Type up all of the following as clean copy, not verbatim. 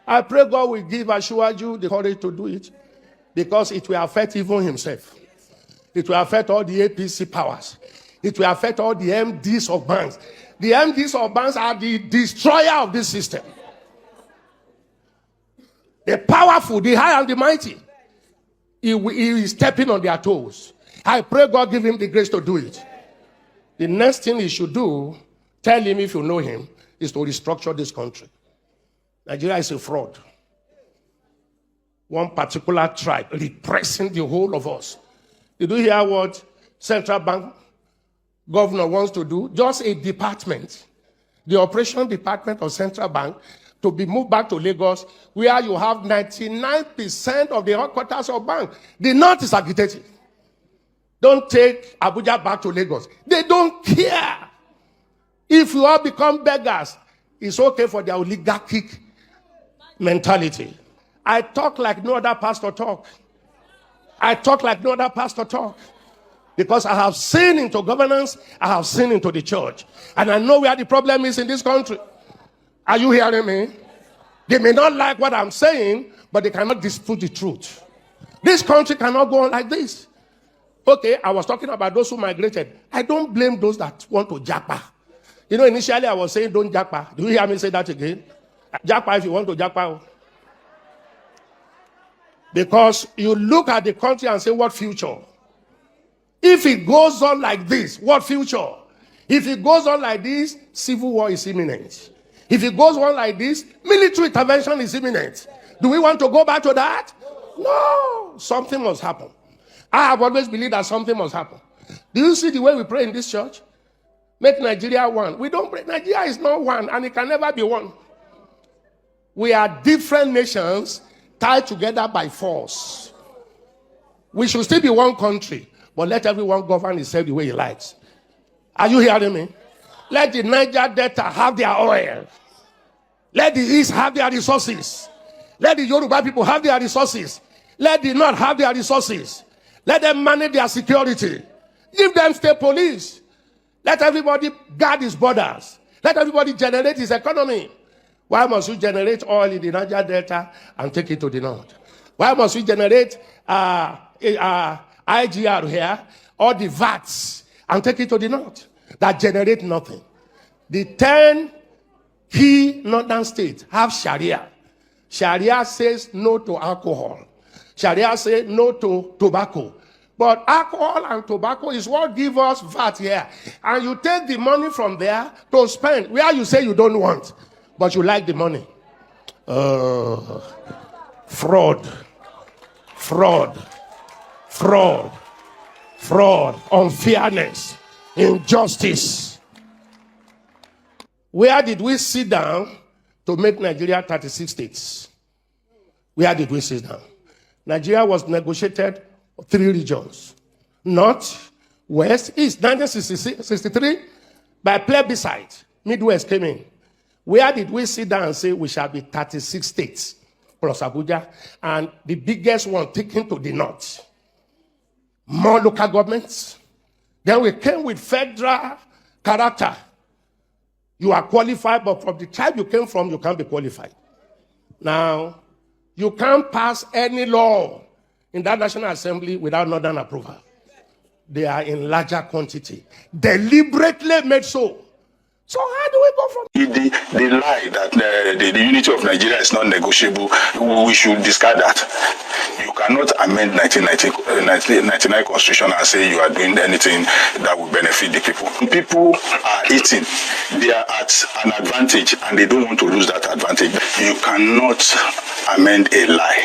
I pray God will give Asiwaju the courage to do it, because it will affect even himself. It will affect all the APC powers. It will affect all the MDs of banks. The MDs of banks are the destroyer of this system. The powerful, the high and the mighty. He is stepping on their toes. I pray God give him the grace to do it. The next thing he should do, tell him if you know him, is to restructure this country. Nigeria is a fraud. One particular tribe repressing the whole of us. Did you hear what Central Bank governor wants to do? Just a department, the operation department of Central Bank, to be moved back to Lagos, where you have 99% of the headquarters of bank. The North is agitated. Don't take Abuja back to Lagos. They don't care. If you all become beggars, it's okay for their oligarchic mentality. I talk like no other pastor talk. I talk like no other pastor talk. Because I have seen into governance, I have seen into the church. And I know where the problem is in this country. Are you hearing me? They may not like what I'm saying, but they cannot dispute the truth. This country cannot go on like this. Okay, I was talking about those who migrated. I don't blame those that want to japa. You know, initially I was saying don't japa. Do you hear me say that again? Japa if you want to japa. Because you look at the country and say, what future? If it goes on like this, what future? If it goes on like this, civil war is imminent. If it goes on like this, military intervention is imminent. Do we want to go back to that? No. Something must happen. I have always believed that something must happen. Do you see the way we pray in this church? Make Nigeria one. We don't pray. Nigeria is not one, and it can never be one. We are different nations tied together by force. We should still be one country, but let everyone govern itself the way he likes. Are you hearing me? Let the Niger Delta have their oil. Let the East have their resources. Let the Yoruba people have their resources. Let the North have their resources. Let them manage their security. Give them state police. Let everybody guard his borders. Let everybody generate his economy. Why must we generate oil in the Niger Delta and take it to the North? Why must we generate IGR here, or the VATs, and take it to the North that generate nothing? The 10 key northern states have Sharia. Sharia says no to alcohol. Sharia says no to tobacco. But alcohol and tobacco is what gives us VAT here. And you take the money from there to spend where you say you don't want, but you like the money. Fraud. Fraud. Fraud. Fraud. Unfairness. Injustice. Where did we sit down to make Nigeria 36 states? Where did we sit down? Nigeria was negotiated 3 regions. North, West, East. 1963, by plebiscite, Midwest came in. Where did we sit down and say we shall be 36 states plus Abuja, and the biggest one taken to the North? More local governments. Then we came with federal character. You are qualified, but from the tribe you came from, you can't be qualified. Now, you can't pass any law in that National Assembly without Northern approval. They are in larger quantity. Deliberately made so. So how do we go from the lie that the unity of Nigeria is not negotiable? We should discard that. You cannot amend 1999 Constitution and say you are doing anything that will benefit the people. People are eating. They are at an advantage and they don't want to lose that advantage. You cannot amend a lie.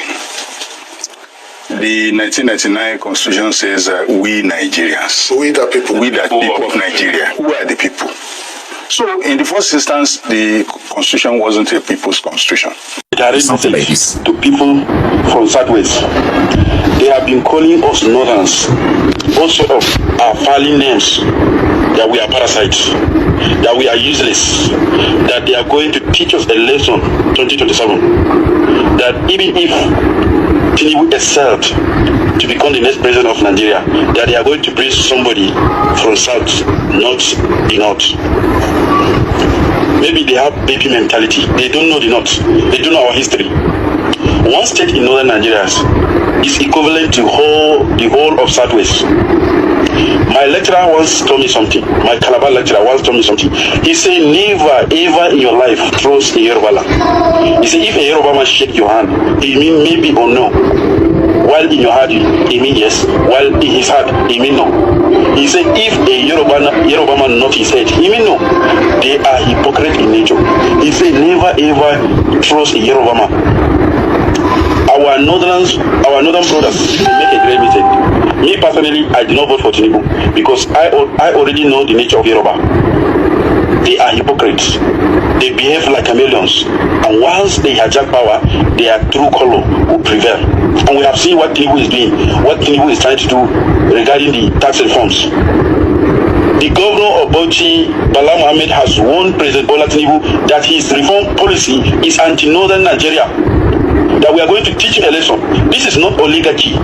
The 1999 Constitution says we Nigerians. We the people. We the people of Nigeria. Who are the people? So, in the first instance, the Constitution wasn't a people's constitution. Direct message to people from Southwest. They have been calling us Northerns, all sort of filing names, that we are parasites, that we are useless, that they are going to teach us a lesson 2027. That even if Tinubu excelled to become the next president of Nigeria, that they are going to bring somebody from South, not the North. maybe they have baby mentality. They don't know the north. They don't know our history. One state in northern Nigeria is equivalent to the whole of Southwest. My lecturer once told me something. My Calabar lecturer once told me something. He said, never ever in your life trust a Yoruba land. He said, if a Yoruba man shake your hand, he mean maybe or no. While in your heart, he mean yes. While in his heart, he mean no. He said, if a Yoruba man nod his head, he mean no. They are hypocrite in nature. He said, never ever trust a Yoruba man. Our northern brothers, they make a great mistake. Me personally, I did not vote for Tinubu because I already know the nature of Yoruba. They are hypocrites. They behave like chameleons. And once they hijack power, their true color will prevail. And we have seen what Tinubu is doing, what Tinubu is trying to do regarding the tax reforms. The governor of Bauchi, Bala Mohammed, has warned President Bola Tinubu that his reform policy is anti-northern Nigeria. That we are going to teach him a lesson. This is not oligarchy.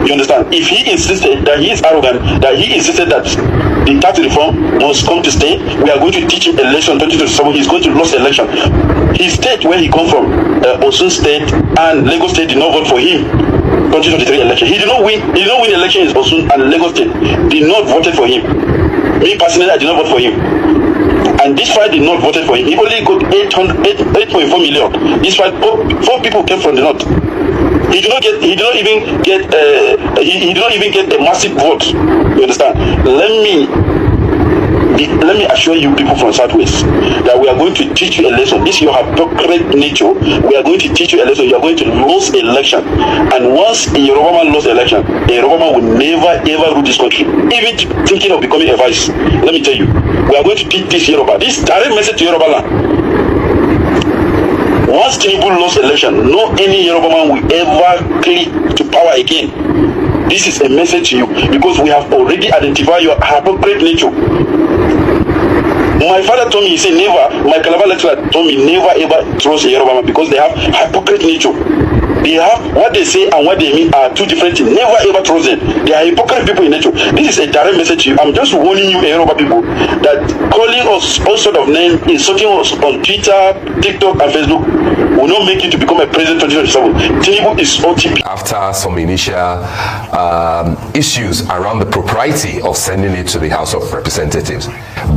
You understand? If he insisted that he is arrogant, that he insisted that the tax reform must come to stay, we are going to teach him a lesson. 2027, he's going to lose election. His state, where he come from, Osun State and Lagos State, did not vote for him. 2023 election. He did not win election in Osun and Lagos State. Did not voted for him. Me personally, I did not vote for him. And this fight did not voted for him. He only got 8.4 million. This fight, four people came from the north. He did not even get a massive vote. You understand? Let me assure you people from Southwest that we are going to teach you a lesson. This is your hypocrite nature. We are going to teach you a lesson. You are going to lose election. And once a Yoruba man loses election, a Yoruba man will never ever rule this country. Even thinking of becoming a vice. Let me tell you, we are going to teach this Yoruba. This direct message to Yoruba land. Once Tinubu lost election, no any Yoruba man will ever click to power again. This is a message to you because we have already identified your hypocrite nature. My father told me, he said never, my Calabar lecturer told me never ever trust a Yoruba man because they have hypocrite nature. They have what they say and what they mean are two different things. Never ever trust them. They are hypocrite people in nature. This is a direct message to you. I'm just warning you, Yoruba people, that calling us all sort of names, insulting us on Twitter, TikTok, and Facebook will not make you to become a president 2027. Tinubu is OTP. After some initial issues around the propriety of sending it to the House of Representatives,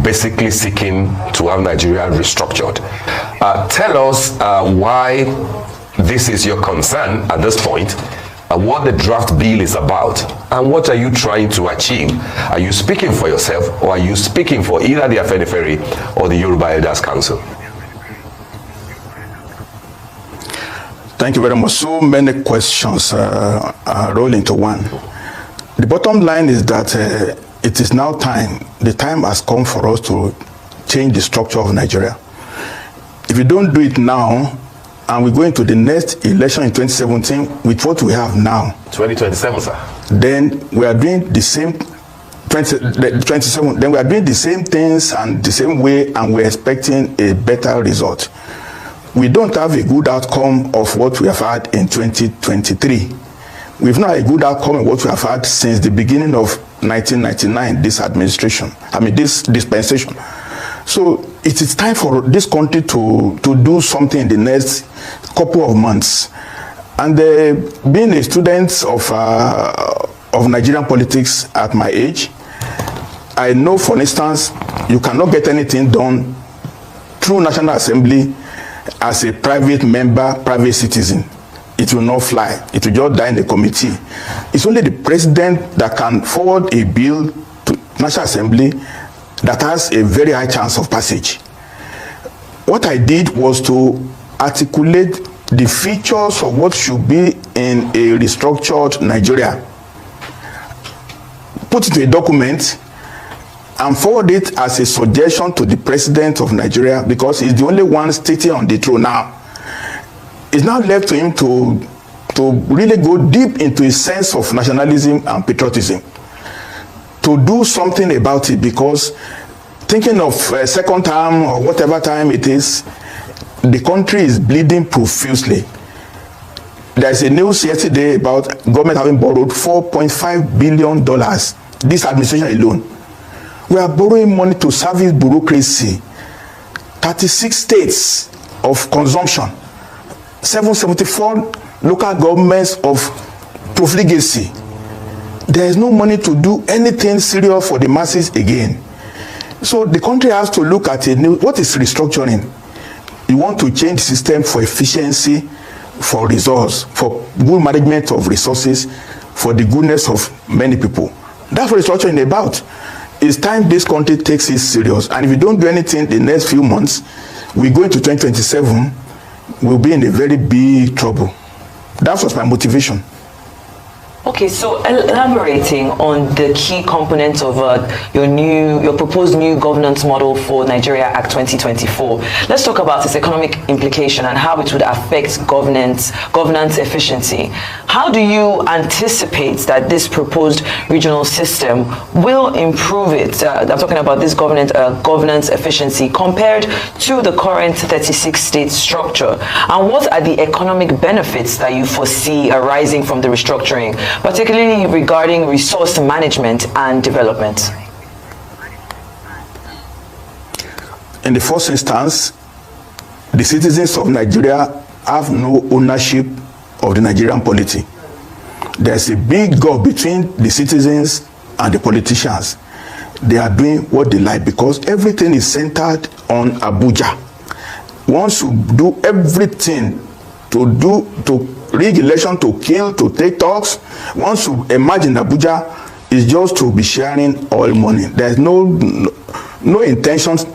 basically seeking to have Nigeria restructured. Tell us why this is your concern at this point, what the draft bill is about, and what are you trying to achieve? Are you speaking for yourself, or are you speaking for either the Afenifere or the Yoruba Elders Council? Thank you very much. So many questions roll into one. The bottom line is that it is now time. The time has come for us to change the structure of Nigeria. If we don't do it now, and we go into the next election in 2017 with what we have now. 2027, sir. Then we are doing the same 27. Then we are doing the same things and the same way, and we're expecting a better result. We don't have a good outcome of what we have had in 2023. We've not had a good outcome of what we have had since the beginning of 1999. This administration, this dispensation. So it is time for this country to do something in the next couple of months. And being a student of Nigerian politics at my age, I know, for instance, you cannot get anything done through National Assembly as a private member, private citizen. It will not fly. It will just die in the committee. It's only the president that can forward a bill to National Assembly that has a very high chance of passage. What I did was to articulate the features of what should be in a restructured Nigeria, put it in a document, and forward it as a suggestion to the president of Nigeria, because he's the only one sitting on the throne now. It's now left to him to really go deep into a sense of nationalism and patriotism, to do something about it, because thinking of a second term or whatever time it is, the country is bleeding profusely. There's a news yesterday about government having borrowed $4.5 billion, this administration alone. We are borrowing money to service bureaucracy, 36 states of consumption, 774 local governments of profligacy. There is no money to do anything serious for the masses again. So the country has to look at what is restructuring. You want to change the system for efficiency, for resource, for good management of resources, for the goodness of many people. That's what restructuring is about. It's time this country takes it serious. And if you don't do anything the next few months, we go into 2027, we'll be in a very big trouble. That was my motivation. Okay, so elaborating on the key components of your proposed new governance model for Nigeria Act 2024, let's talk about its economic implication and how it would affect governance efficiency. How do you anticipate that this proposed regional system will improve it? I'm talking about this governance efficiency compared to the current 36-state structure. And what are the economic benefits that you foresee arising from the restructuring, particularly regarding resource management and development? In the first instance, the citizens of Nigeria have no ownership of the Nigerian polity. There's a big gulf between the citizens and the politicians. They are doing what they like because everything is centered on Abuja. Once you do everything to rig election, to kill, to take talks, once you emerge in Abuja, it's just to be sharing all money. There's no intentions,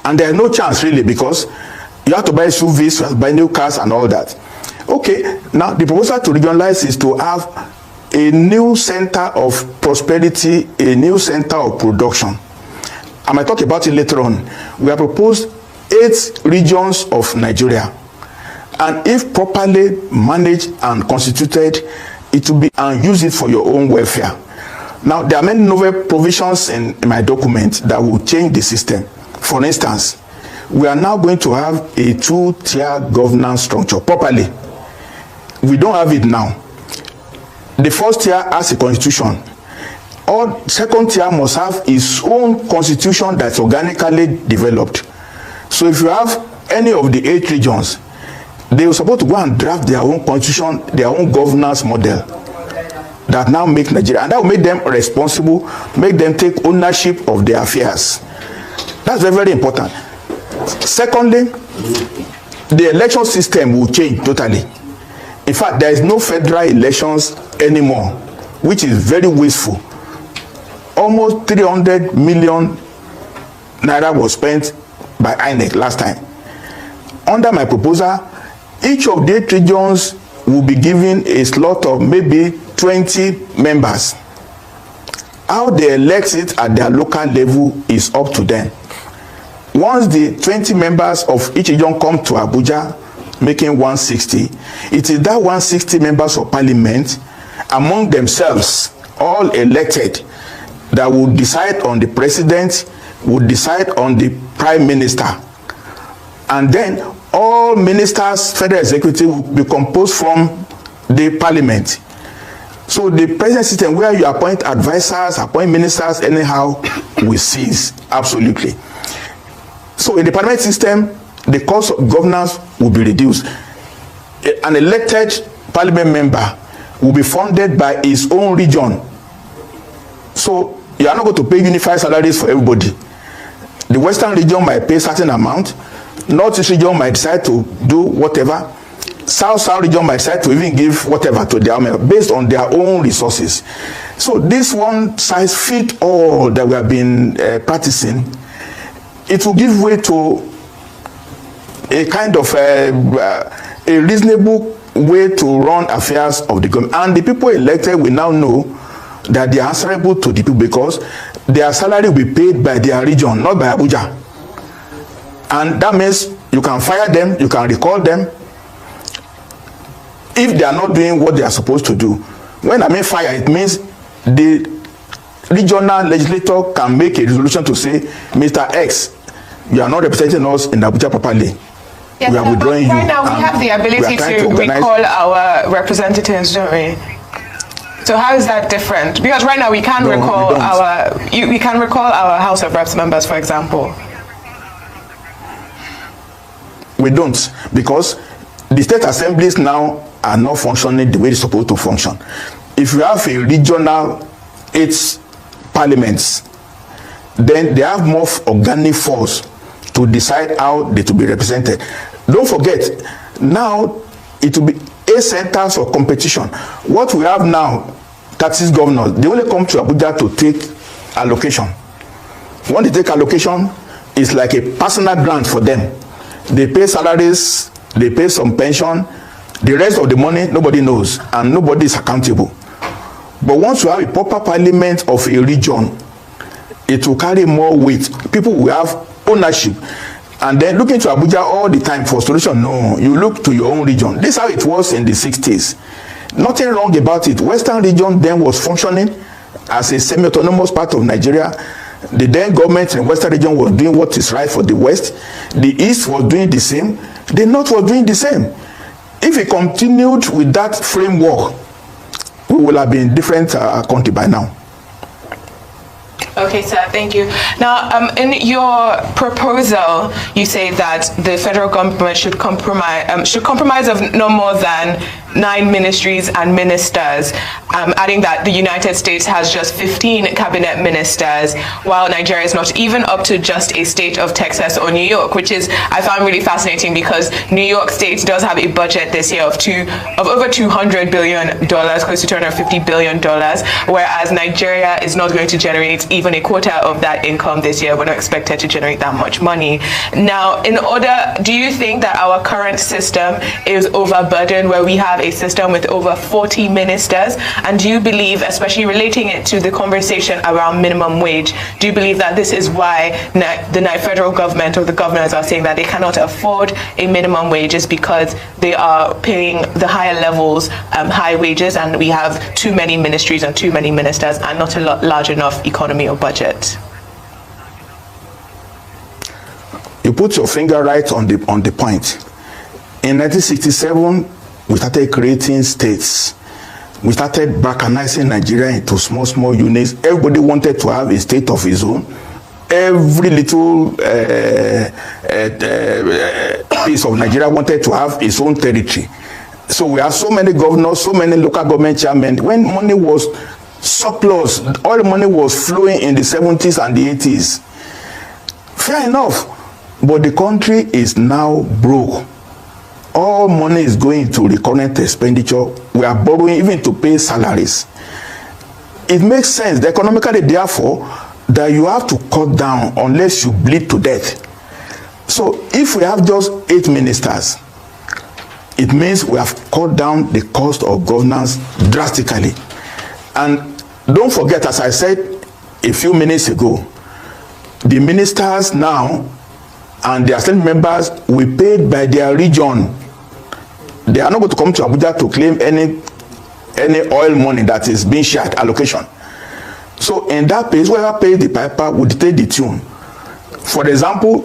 and there's no chance really because you have to buy SUVs, you have to buy new cars and all that. Okay, now the proposal to regionalize is to have a new center of prosperity, a new center of production. I might talk about it later on. We have proposed 8 regions of Nigeria. And if properly managed and constituted, it will be and use it for your own welfare. Now, there are many novel provisions in my document that will change the system. For instance, we are now going to have a 2-tier governance structure properly. We don't have it now. The first tier has a constitution. All second tier must have its own constitution that's organically developed. So if you have any of the 8 regions, they were supposed to go and draft their own constitution, their own governance model that now make Nigeria, and that will make them responsible, make them take ownership of their affairs. That's very, very important. Secondly, the election system will change totally. In fact, there is no federal elections anymore, which is very wasteful. Almost 300 million naira was spent by INEC last time. Under my proposal, each of the 8 regions will be given a slot of maybe 20 members. How they elect it at their local level is up to them. Once the 20 members of each region come to Abuja, making 160, it is that 160 members of parliament among themselves, all elected, that will decide on the president, will decide on the prime minister. And then all ministers, federal executive will be composed from the parliament. So the present system where you appoint advisors, appoint ministers anyhow will cease, absolutely. So in the parliament system, the cost of governance will be reduced. An elected parliament member will be funded by his own region. So you are not going to pay unified salaries for everybody. The western region might pay a certain amount, northeast region might decide to do whatever, south region might decide to even give whatever to their member based on their own resources. So this one size fit all that we have been practicing, it will give way to a kind of a reasonable way to run affairs of the government. And the people elected will now know that they are answerable to the people because their salary will be paid by their region, not by Abuja. And that means you can fire them, you can recall them if they are not doing what they are supposed to do. When I mean fire, it means the regional legislator can make a resolution to say, Mr. X, you are not representing us in Abuja properly. Yes, we are withdrawing you. Right now, we have the ability to recall our representatives, don't we? So how is that different? Because right now we can't recall our House of Reps members, for example. We don't, because the state assemblies now are not functioning the way they're supposed to function. If you have a regional 8 parliaments, then they have more organic force to decide how they to be represented. Don't forget, now it will be 8 centers of competition. What we have now, taxes governors, they only come to Abuja to take allocation. When they take allocation, it's like a personal grant for them. They pay salaries, they pay some pension. The rest of the money, nobody knows, and nobody is accountable. But once you have a proper parliament of a region, it will carry more weight. People will have ownership. And then looking to Abuja all the time for solution, no, you look to your own region. This is how it was in the 60s. Nothing wrong about it. Western region then was functioning as a semi-autonomous part of Nigeria. The then government in the Western region was doing what is right for the West. The East was doing the same. The North was doing the same. If we continued with that framework, we will have been different country by now. Okay, sir, thank you. Now, in your proposal, you say that the federal government should compromise of no more than 9 ministries and ministers, adding that the United States has just 15 cabinet ministers, while Nigeria is not even up to just a state of Texas or New York, which is, I found really fascinating, because New York State does have a budget this year of over $200 billion, close to $250 billion, whereas Nigeria is not going to generate even a quarter of that income this year. We're not expected to generate that much money. Now, do you think that our current system is overburdened, where we have a system with over 40 ministers? And do you believe, especially relating it to the conversation around minimum wage, do you believe that this is why the federal government or the governors are saying that they cannot afford a minimum wage, is because they are paying the higher levels high wages, and we have too many ministries and too many ministers and not a large enough economy or budget? You put your finger right on the point. In 1967, we started creating states. We started balkanizing Nigeria into small units. Everybody wanted to have a state of his own. Every little piece of Nigeria wanted to have its own territory. So we have so many governors, so many local government chairmen. When money was surplus, all the money was flowing in the 70s and the 80s. Fair enough. But the country is now broke. All money is going to recurrent expenditure. We are borrowing even to pay salaries. It makes sense economically, therefore, that you have to cut down unless you bleed to death. So if we have just 8 ministers, it means we have cut down the cost of governance drastically. And don't forget, as I said a few minutes ago, the ministers now and their assembly members will be paid by their region. They are not going to come to Abuja to claim any oil money that is being shared, allocation. So in that case, whoever pays the piper will dictate the tune. For example,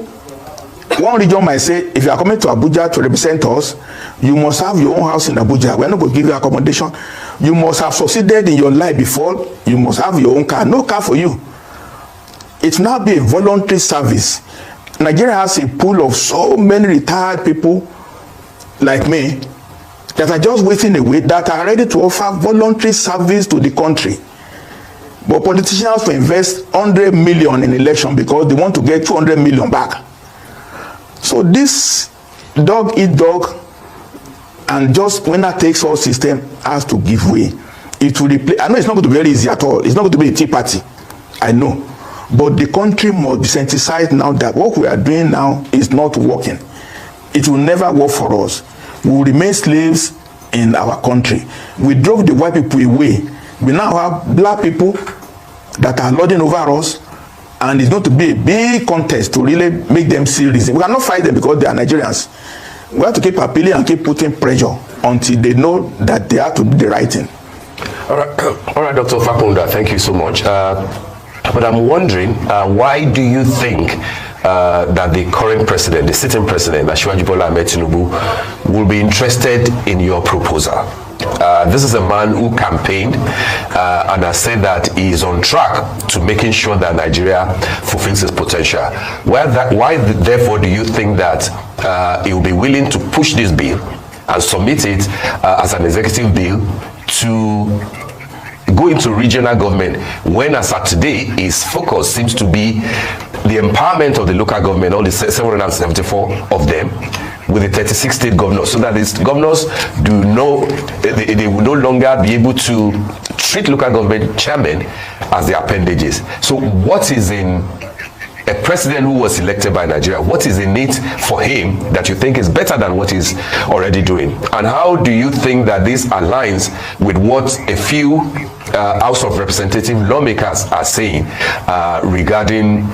one region might say, if you are coming to Abuja to represent us, you must have your own house in Abuja. We are not going to give you accommodation. You must have succeeded in your life before. You must have your own car. No car for you. It will now be a voluntary service. Nigeria has a pool of so many retired people like me that are just waiting away, that are ready to offer voluntary service to the country. But politicians will invest 100 million in election because they want to get 200 million back. So this dog eat dog and just winner takes all system has to give way. It will replace. I know it's not going to be very easy at all. It's not going to be a tea party. I know. But the country must be sensitized now that what we are doing now is not working. It will never work for us. We will remain slaves in our country. We drove the white people away. We now have black people that are lording over us, and it's going to be a big contest to really make them see reason. We cannot fight them because they are Nigerians. We have to keep appealing and keep putting pressure until they know that they have to do the right thing. All right, Dr. Fakunda, thank you so much. But I'm wondering, why do you think that the current president, the sitting president, Asiwaju Bola Ahmed Tinubu, will be interested in your proposal? This is a man who campaigned and has said that he is on track to making sure that Nigeria fulfills its potential. Why therefore, do you think that he will be willing to push this bill and submit it as an executive bill to go into regional government, when as at today his focus seems to be the empowerment of the local government, all the 774 of them, with the 36 state governors, so that these governors do know they will no longer be able to treat local government chairmen as their appendages. So what is in a president who was elected by Nigeria, what is in it for him that you think is better than what he's already doing? And how do you think that this aligns with what a few House of Representative lawmakers are saying regarding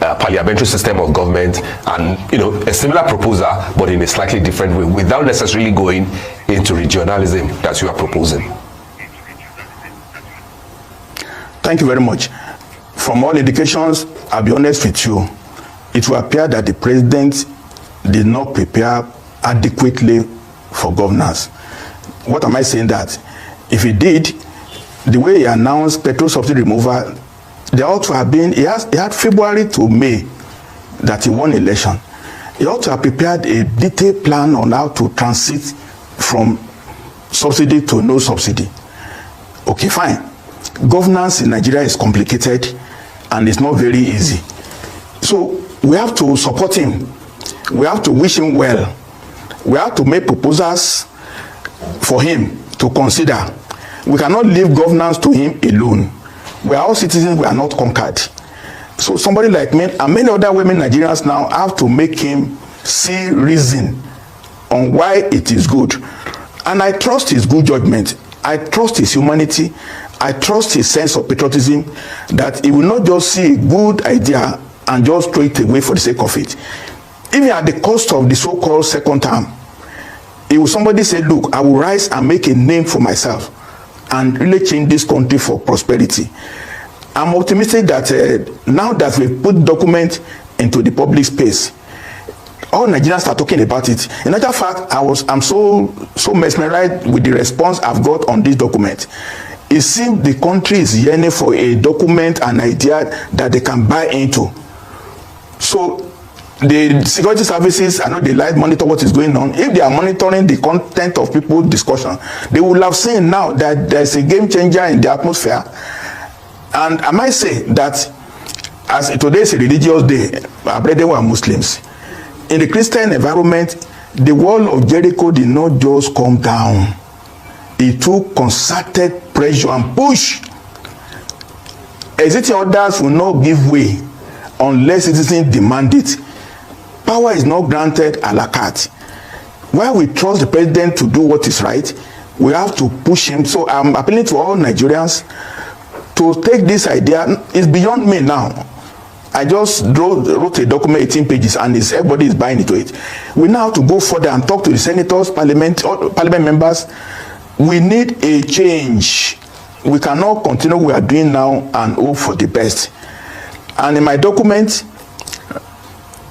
parliamentary system of government, and a similar proposal but in a slightly different way, without necessarily going into regionalism that you are proposing? Thank you very much. From all indications, I'll be honest with you, it will appear that the president did not prepare adequately for governance. What am I saying that? If he did, the way he announced petrol subsidy removal, there ought to have been, he had February to May that he won election. He ought to have prepared a detailed plan on how to transit from subsidy to no subsidy. Okay, fine. Governance in Nigeria is complicated and it's not very easy. So we have to support him. We have to wish him well. We have to make proposals for him to consider. We cannot leave governance to him alone. We are all citizens, we are not conquered. So somebody like me and many other women Nigerians now have to make him see reason on why it is good. And I trust his good judgment. I trust his humanity. I trust his sense of patriotism, that he will not just see a good idea and just throw it away for the sake of it. Even at the cost of the so-called second term, if somebody say, look, I will rise and make a name for myself and really change this country for prosperity. I'm optimistic that now that we've put document into the public space, all Nigerians are talking about it. In actual fact, I'm so mesmerized with the response I've got on this document. It seems the country is yearning for a document, an idea that they can buy into. So the security services, I know they like monitor what is going on. If they are monitoring the content of people's discussion, they will have seen now that there's a game changer in the atmosphere. And I might say that as today is a religious day, our brethren were Muslims. In the Christian environment, the wall of Jericho did not just come down. It took concerted pressure and push. Existing orders will not give way unless citizens demand it. Power is not granted a la carte. While we trust the president to do what is right, we have to push him. So I'm appealing to all Nigerians to take this idea. It's beyond me now. I just wrote a document, 18 pages, and everybody is buying into it. We now have to go further and talk to the senators, parliament members. We need a change. We cannot continue what we are doing now and hope for the best. And in my document,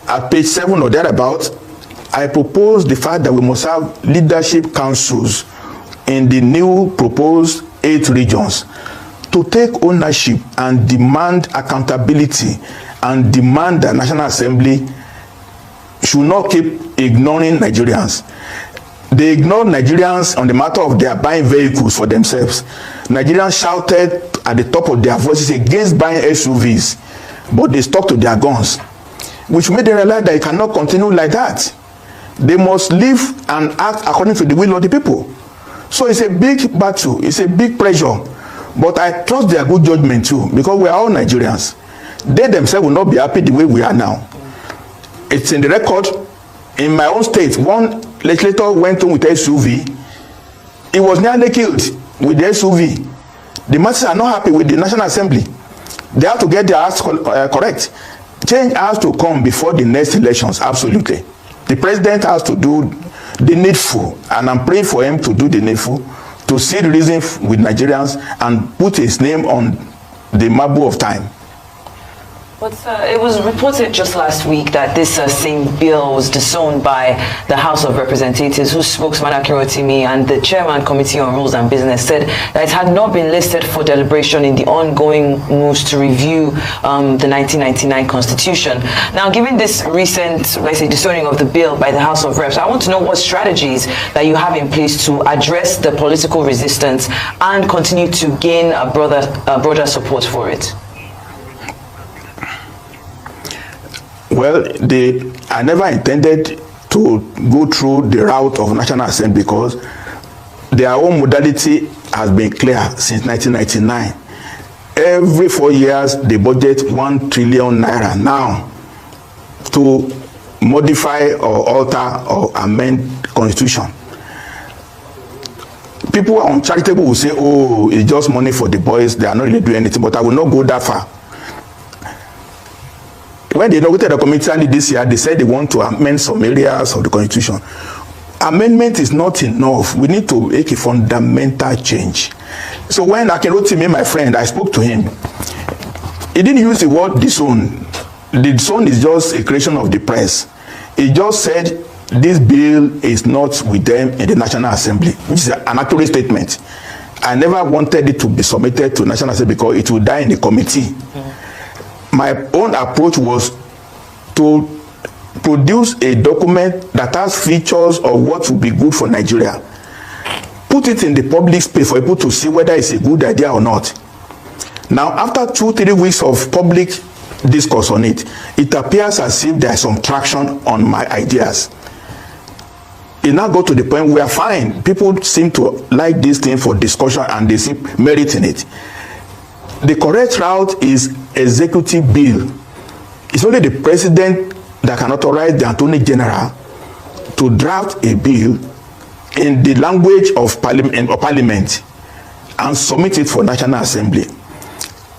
at page 7 or thereabout, I propose the fact that we must have leadership councils in the new proposed 8 regions to take ownership and demand accountability and demand that National Assembly should not keep ignoring Nigerians. They ignored Nigerians on the matter of their buying vehicles for themselves. Nigerians shouted at the top of their voices against buying SUVs, but they stuck to their guns, which made them realize that it cannot continue like that. They must live and act according to the will of the people. So it's a big battle, it's a big pressure, but I trust their good judgment too, because we are all Nigerians. They themselves will not be happy the way we are now. It's in the record. In my own state, one legislator went on with SUV. He was nearly killed with the SUV. The masses are not happy with the National Assembly. They have to get their ass correct. Change has to come before the next elections, absolutely. The president has to do the needful, and I'm praying for him to do the needful, to see the reason with Nigerians and put his name on the marble of time. But it was reported just last week that this same bill was disowned by the House of Representatives, whose spokesman Akin Rotimi and the chairman Committee on Rules and Business said that it had not been listed for deliberation in the ongoing moves to review the 1999 Constitution. Now, given this recent, let's say, disowning of the bill by the House of Reps, I want to know what strategies that you have in place to address the political resistance and continue to gain a broader support for it. Well, I never intended to go through the route of National Assembly because their own modality has been clear since 1999. Every 4 years, they budget 1 trillion naira now to modify or alter or amend Constitution. People uncharitable will say, oh, it's just money for the boys, they are not really doing anything, but I will not go that far. When they inaugurated the committee this year, they said they want to amend some areas of the Constitution. Amendment is not enough. We need to make a fundamental change. So when Akin Rotimi, my friend, I spoke to him, he didn't use the word disown. The disown is just a creation of the press. He just said this bill is not with them in the National Assembly, which is an accurate statement. I never wanted it to be submitted to National Assembly because it will die in the committee. My own approach was to produce a document that has features of what would be good for Nigeria. Put it in the public space for people to see whether it's a good idea or not. Now, after 2-3 weeks of public discourse on it, it appears as if there is some traction on my ideas. It now got to the point where fine, people seem to like this thing for discussion and they see merit in it. The correct route is executive bill. It's only the president that can authorize the attorney general to draft a bill in the language of parliament and submit it for National Assembly.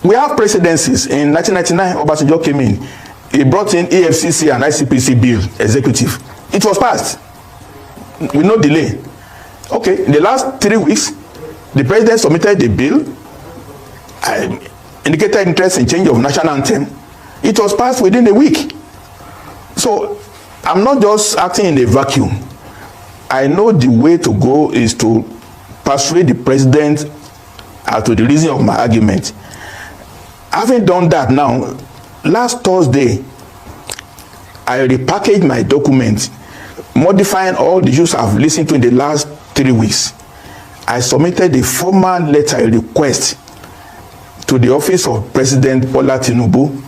We have precedences. In 1999, Obasanjo came in. He brought in EFCC and ICPC bill, executive. It was passed with no delay. Okay, in the last 3 weeks, the president submitted the bill. I indicated interest in change of national anthem. It was passed within a week. So I'm not just acting in a vacuum. I know the way to go is to persuade the president as to the reason of my argument. Having done that now, last Thursday, I repackaged my document, modifying all the issues I've listened to in the last 3 weeks. I submitted a formal letter, a request to the office of President Bola Tinubu.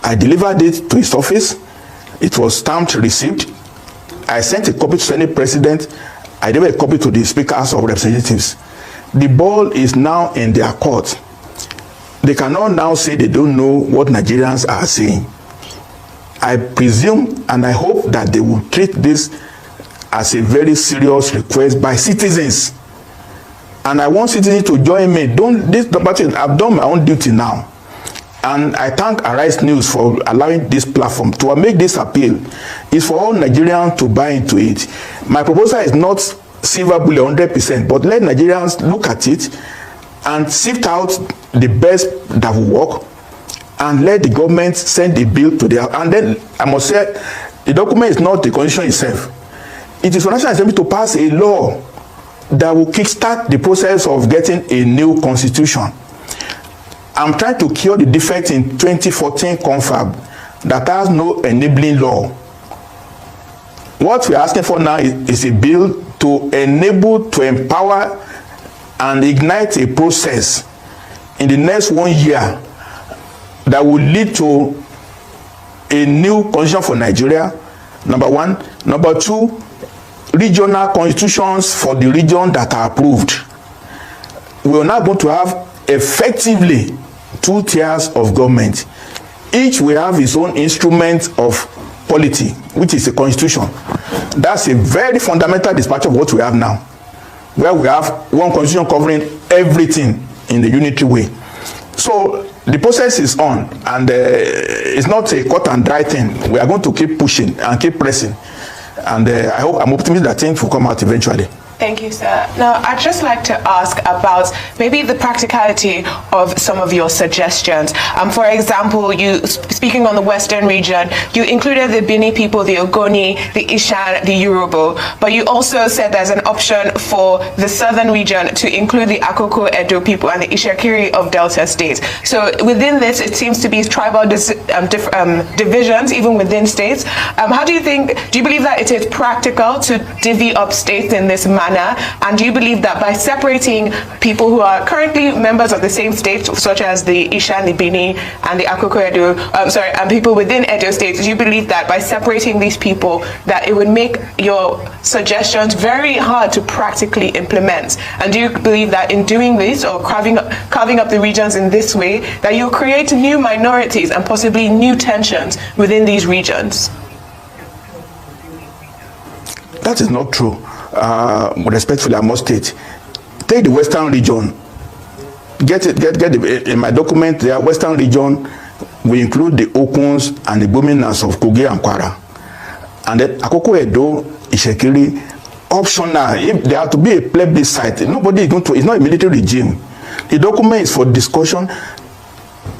I delivered it to his office. It was stamped, received. I sent a copy to Senate President. I gave a copy to the Speaker House of Representatives. The ball is now in their court. They cannot now say they don't know what Nigerians are saying. I presume and I hope that they will treat this as a very serious request by citizens. And I want citizens to join me. I've done my own duty now. And I thank Arise News for allowing this platform to make this appeal. It's for all Nigerians to buy into it. My proposal is not silver bullet 100%, but let Nigerians look at it and sift out the best that will work and let the government send the bill to their. And then I must say, the document is not the constitution itself. It is for National Assembly to pass a law that will kickstart the process of getting a new constitution. I'm trying to cure the defect in 2014 confab that has no enabling law. What we're asking for now is a bill to enable, to empower and ignite a process in the next 1 year that will lead to a new constitution for Nigeria, number one. Number two, regional constitutions for the region that are approved. We are now going to have effectively 2 tiers of government. Each will have its own instrument of polity, which is a constitution. That's a very fundamental dispatch of what we have now, where we have one constitution covering everything in the unitary way. So the process is on, and it's not a cut and dry thing. We are going to keep pushing and keep pressing. And I'm optimistic that things will come out eventually. Thank you, sir. Now, I'd just like to ask about maybe the practicality of some of your suggestions. For example, speaking on the Western region, you included the Bini people, the Ogoni, the Ishan, the Yoruba, but you also said there's an option for the Southern region to include the Akoko Edo people and the Ishakiri of Delta states. So within this, it seems to be tribal divisions, even within states. Do you believe that it is practical to divvy up states in this manner? And do you believe that by separating people who are currently members of the same state, such as the Ishan, the Bini, and the Akoko Edo, and people within Edo states, do you believe that by separating these people, that it would make your suggestions very hard to practically implement? And do you believe that in doing this, or carving up the regions in this way, that you create new minorities and possibly new tensions within these regions? That is not true. Respectfully, I must state. Take the Western region. Get it in my document. The Western region will include the Okuns and the Buminas of Kogi and Kwara, and then Akoko Edo, Ishekiri. Optional. If there have to be a plebiscite, nobody is going to. It's not a military regime. The document is for discussion.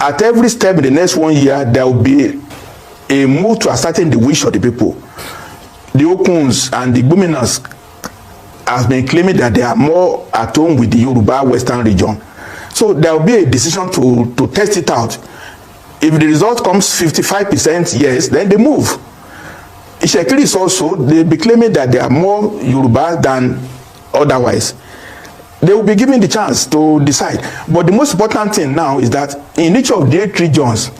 At every step in the next 1 year, there will be a move to ascertain the wish of the people. The Okuns and the Buminas has been claiming that they are more at home with the Yoruba Western region. So there will be a decision to test it out. If the result comes 55% yes, then they move. Ishekiri is also, they'll be claiming that they are more Yoruba than otherwise. They will be given the chance to decide. But the most important thing now is that in each of the 8 regions,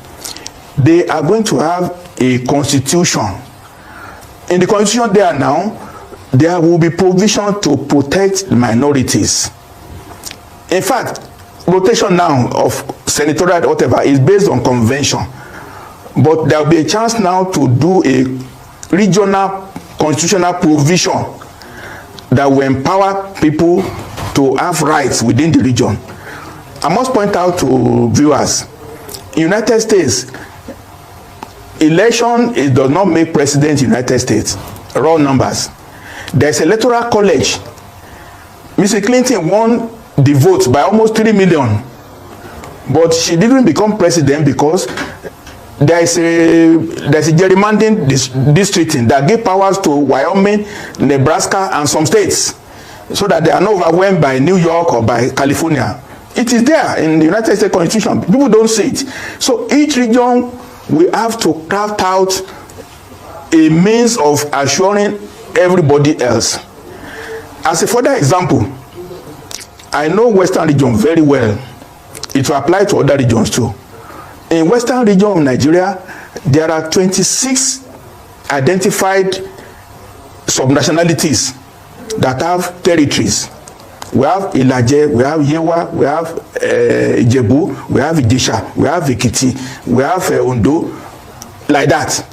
they are going to have a constitution. In the constitution there now, there will be provision to protect minorities. In fact, rotation now of senatorial whatever is based on convention. But there will be a chance now to do a regional constitutional provision that will empower people to have rights within the region. I must point out to viewers, in United States, election does not make president in the United States. Raw numbers. There's electoral college. Mrs. Clinton won the votes by almost 3 million, but she didn't become president because there's a gerrymandering districting that gave powers to Wyoming, Nebraska, and some states, so that they are not overwhelmed by New York or by California. It is there in the United States Constitution. People don't see it. So each region will have to craft out a means of assuring everybody else. As a further example, I know Western region very well. It will apply to other regions too. In Western region of Nigeria, there are 26 identified subnationalities that have territories. We have Ilaje, we have Yewa, we have Ijebu, we have Ijesha, we have Ekiti, we have Ondo, like that.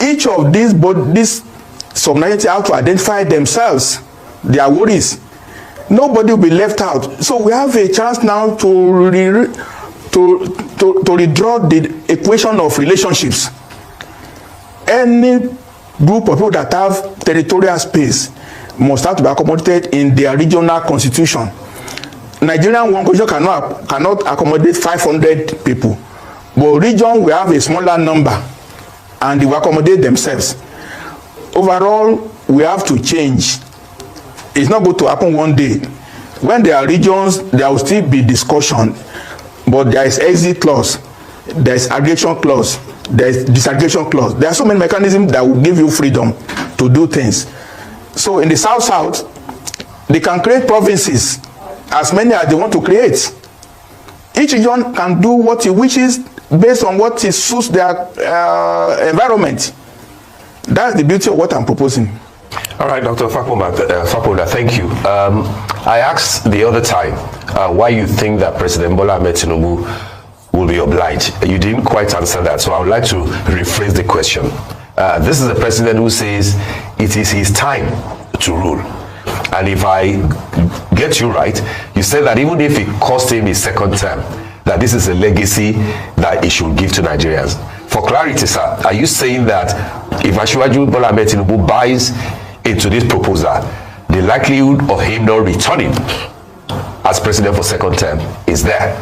Each of these subnationalities have to identify themselves, their worries. Nobody will be left out. So we have a chance now to redraw the equation of relationships. Any group of people that have territorial space must have to be accommodated in their regional constitution. Nigerian one constitution cannot accommodate 500 people, but region will have a smaller number and they will accommodate themselves. Overall, we have to change. It's not going to happen one day. When there are regions, there will still be discussion, but there is exit clause, there is aggregation clause, there is disaggregation clause. There are so many mechanisms that will give you freedom to do things. So in the South, they can create provinces, as many as they want to create. Each region can do what it wishes based on what it suits their environment. That's the beauty of what I'm proposing. All right, Dr. Fapoda, thank you. I asked the other time why you think that President Bola Ahmed Tinubu will be obliged. You didn't quite answer that, so I would like to rephrase the question. This is a president who says it is his time to rule. And if I get you right, you said that even if it cost him his second term, that this is a legacy that he should give to Nigerians. For clarity, sir, are you saying that if Asiwaju Bola Ahmed Tinubu buys into this proposal, the the likelihood of him not returning as president for second term is there.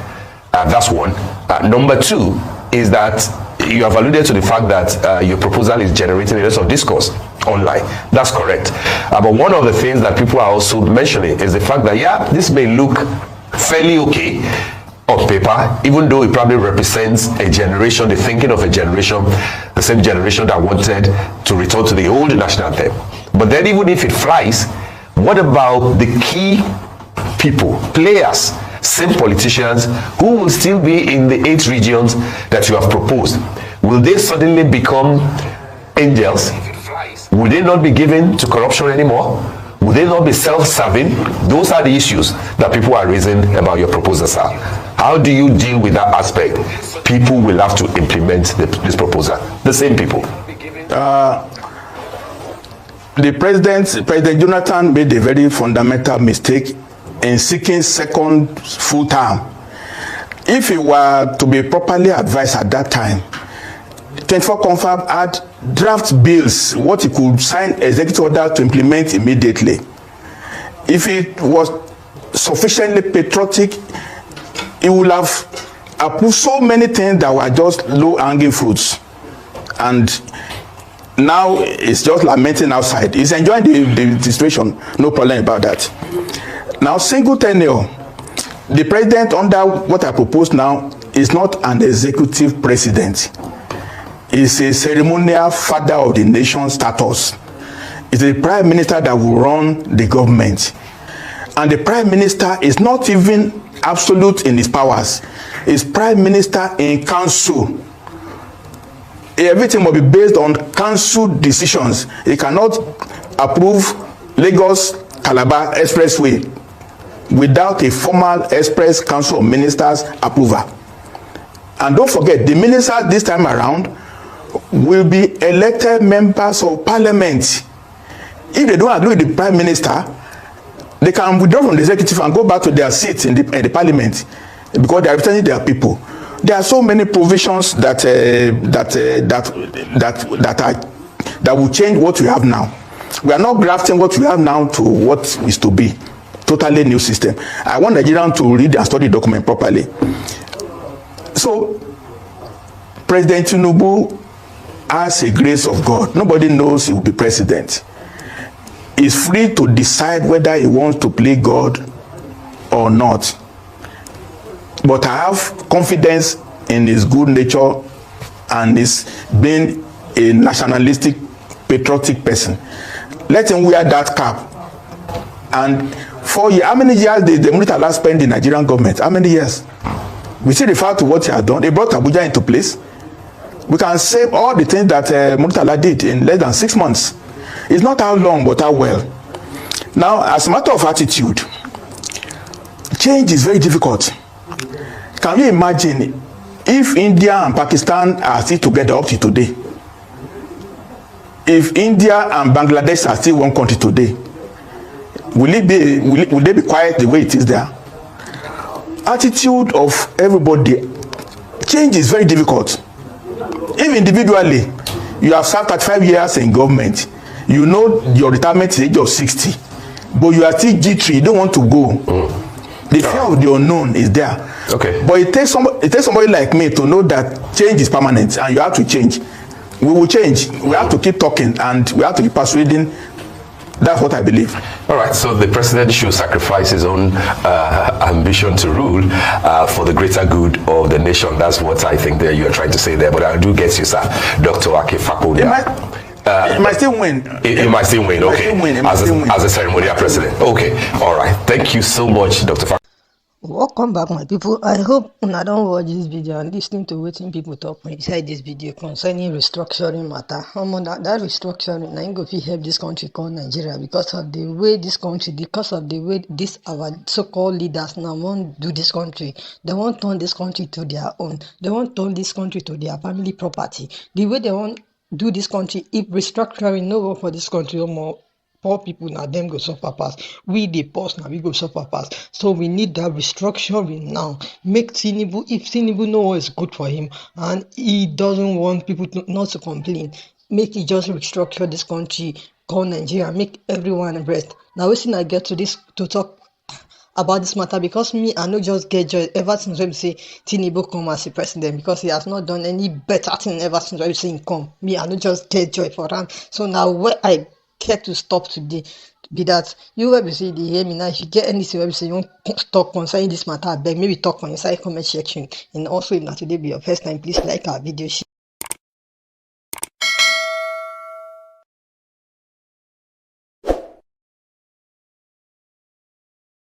That's one. Number two is that you have alluded to the fact that your proposal is generating a lot of discourse online. That's correct. But one of the things that people are also mentioning is the fact that, yeah, this may look fairly okay on paper, even though it probably represents a generation, the thinking of a generation, the same generation that wanted to return to the old national anthem. But then even if it flies, what about the key people, players, same politicians who will still be in the 8 regions that you have proposed? Will they suddenly become angels? Will they not be given to corruption anymore? Will they not be self-serving? Those are the issues that people are raising about your proposal, sir. How do you deal with that aspect? People will have to implement this proposal. The same people. President Jonathan made a very fundamental mistake in seeking second full term. If he were to be properly advised at that time, 24 confirm had draft bills, what he could sign executive order to implement immediately. If it was sufficiently patriotic, he would have approved so many things that were just low-hanging fruits. And now it's just lamenting outside. He's enjoying the situation, no problem about that. Now, single tenure, the president under what I propose now is not an executive president. It's a ceremonial father of the nation status. It's the prime minister that will run the government. And the prime minister is not even absolute in his powers. He's prime minister in council. Everything will be based on council decisions. He cannot approve Lagos-Calabar Expressway without a formal express council of ministers approval. And don't forget, the ministers this time around will be elected members of parliament. If they don't agree with the prime minister, they can withdraw from the executive and go back to their seats in the parliament because they are representing their people. There are so many provisions that will change what we have now. We are not grafting what we have now to what is to be. Totally new system. I want Nigerians to read and study the document properly. So, President Tinubu has a grace of God. Nobody knows he will be president. He's free to decide whether he wants to play God or not. But I have confidence in his good nature and his being a nationalistic, patriotic person. Let him wear that cap. And for you, how many years did the Murtala spend in the Nigerian government? How many years? We still refer to what he has done. He brought Abuja into place. We can say all the things that Murtala did in less than 6 months. It's not how long, but how well. Now, as a matter of attitude, change is very difficult. Can you imagine if India and Pakistan are still together up to today? If India and Bangladesh are still one country today, will they be quiet the way it is there? Attitude of everybody, change is very difficult. If individually, you have served 35 years in government, you know your retirement is age of 60, but you are still G3, you don't want to go. The fear of the unknown is there. Okay. But it takes somebody like me to know that change is permanent and you have to change. We will change. We have to keep talking and we have to keep persuading. That's what I believe. All right, so the president should sacrifice his own ambition to rule for the greater good of the nation. That's what I think that you are trying to say there. But I do get you, sir. Dr. Ake Fakoda. It might still win. It might still win, okay. As a ceremonial president. Okay, all right. Thank you so much, Dr. Fakoda. Welcome back, my people. I hope I don't watch this video and listening to what people talk inside this video concerning restructuring matter. That restructuring now go fit help this country called Nigeria because of the way this our so-called leaders now want do this country. They want to turn this country to their own. They want to turn this country to their family property. The way they want do this country, if restructuring no work for this country no more. Poor people now them go suffer pass. We the poor now we go suffer pass. So we need that restructuring now. Make Tinubu, if Tinubu know what is good for him and he doesn't want people not to complain, make it just restructure this country. call Nigeria, make everyone rest. Now we see I get to this to talk about this matter because me, I no just get joy ever since we say Tinubu come as a president because he has not done any better thing ever since we say him come. Me, I no just get joy for him. So now where I care to stop today be that you will be say they hear me now. If you get anything where we say you want talk concerning this matter, I beg maybe talk on inside comment section. And also if not today be your first time, please like our video.